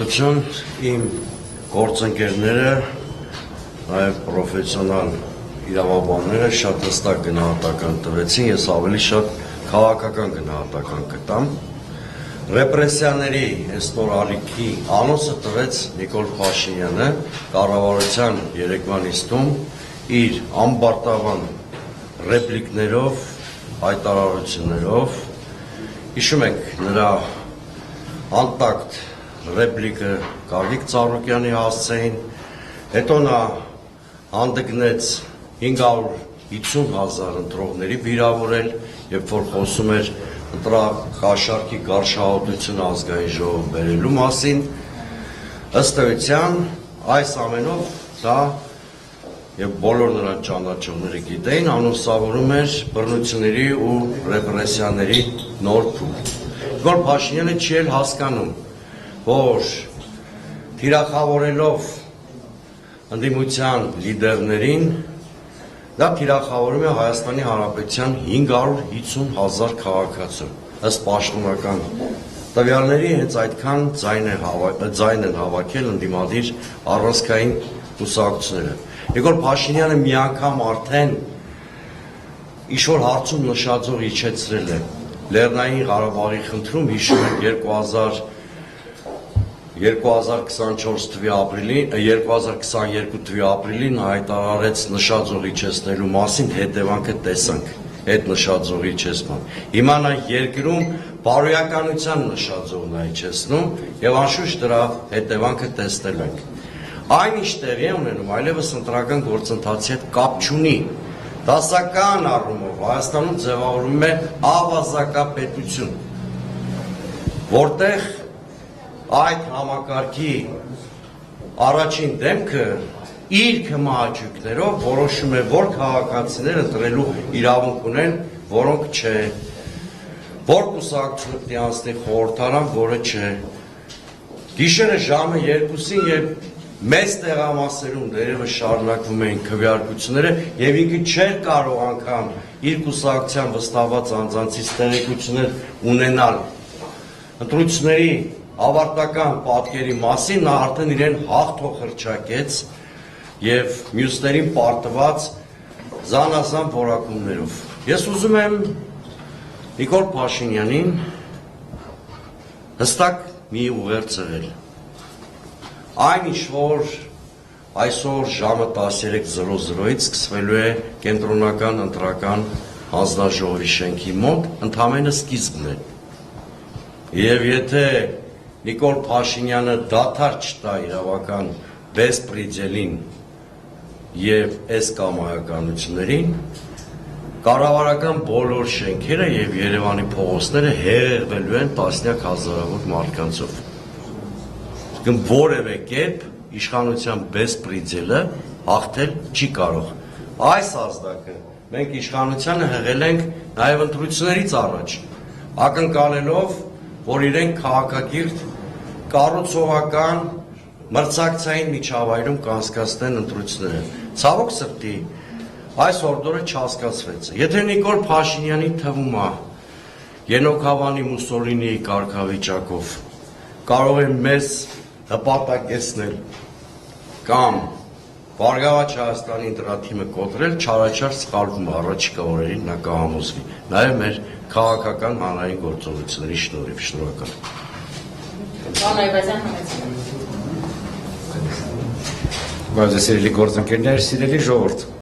Իմ գործընկերները, նաև պրոֆեսիոնալ իրավաբանները շատ հստակ գնահատական տվեցին, ես ավելի շատ քաղաքական գնահատական կտամ։ Ռեպրեսիաների այսօր ալիքի անոնսը տվեց Նիկոլ Փաշինյանը կառավարության երեկվա նիստում իր ամբարտավան ռեպլիկներով, հայտարարություններով։ Հիշում ենք նրա անտակտ ռեպլիկը Գագիկ Ծառուկյանի հասցեին, հետո նա հանդգնեց 550,000 ընտրողների վիրավորել, երբ որ խոսում էր ընտրակաշառքի գարշահոտությունը ազգային ժողով բերելու մասին, ըստ էության այս ամենով դա եւ բոլոր նրա ճանաչողները գիտեին, անուսավորում էր բռնությունների ու ռեպրեսիաների նոր փուլ։ Նիկոլ Փաշինյանը չի էլ հասկանում, որ թիրախավորելով ընդդիմության լիդերներին, դա թիրախավորում է Հայաստանի Հանրապետության 550,000 քաղաքացու։ Ըստ պաշտոնական տվյալների հենց այդքան ձայն են հավաքել ընդդիմադիր առանցքային կուսակցությունները։ Նիկոլ Փաշինյանը մի անգամ արդեն ինչ-որ հարցում նշաձող իջեցրել է Լեռնային Ղարաբաղի խնդրում, հիշում եք 2022 թվականի ապրիլին հայտարարեց նշաձող իջեցնելու մասին, հետևանքը տեսանք այդ նշաձողի իջեցման։ Հիմա նա երկրում բարոյականության նշաձողն է իջեցնում եւ անշուշտ դրա հետևանքը տեսնել ենք։ Այնինչ տեղի է ունենում, այլևս ընտրական գործընթացի հետ կապ չունի։ Դասական առումով Հայաստանում ձևավորվում է ավազակապետություն, որտեղ այդ համակարգի առաջին դեմքը իր քմահաճույքներով որոշում է, որ քաղաքացիները ընտրելու իրավունք ունեն, որոնք չէ, որ կուսակցությունը պիտի անցնի խորհրդարան, որը չէ։ Գիշերը ժամը 2-ին եւ մեծ տեղամասերում դերևս շարունակվում էին քվեարկությունները եւ ինքը չէր կարող անգամ իր կուսակցության վստահված անձանցից տեղեկություններ ունենալ ընտրությունների ավարտական պատկերի մասին, նա արդեն իրեն հաղթող հռչակեց եւ մյուսներին պարտված զանազան որակումներով։ Ես ուզում եմ Նիկոլ Փաշինյանին հստակ մի ուղերձ ցեղել։ Այնինչ որ այսօր ժամը 13:00-ից սկսվելու է կենտրոնական ընտրական հանձնաժողովի շենքի մոտ, ընդամենը սկիզբն է։ Եվ եթե Նիկոլ Փաշինյանը դադար չտա իրավական բեսպրիդելին եւ այս կամայականություններին, կառավարական բոլոր շենքերը եւ Երևանի փողոցները հեղեղվելու են տասնյակ հազարավոր մարդկանցով։ Որևէ կերպ իշխանության բեսպրիդելը հաղթել չի կարող։ Այս ազդակը մենք իշխանությանը հղել ենք նաեւ ընտրություններից առաջ, ակնկալելով, որ իրենք քաղաքակիրթ կառուցողական մրցակցային միջավայրում կանցկացնեն ընտրությունները։ Ցավոք սրտի, այս հորդորը չհասկացվեց։ Եթե Նիկոլ Փաշինյանի թվում է Ենոք Հավանի Մուսոլինիի կարգավիճակով կարող է մեզ հպատակեցնել կամ Բարգավաճ Հայաստանի ընտրաթիմը կոտրել, չարաչար սխալվում առաջիկա օրերին նա կհամոզվի, նաև մեր քաղաքական հանրային գործողությունների շնորհիվ։ Շնորհակալ։ Բայց սիրելի գործընկերներ, սիրելի ժողովուրդ,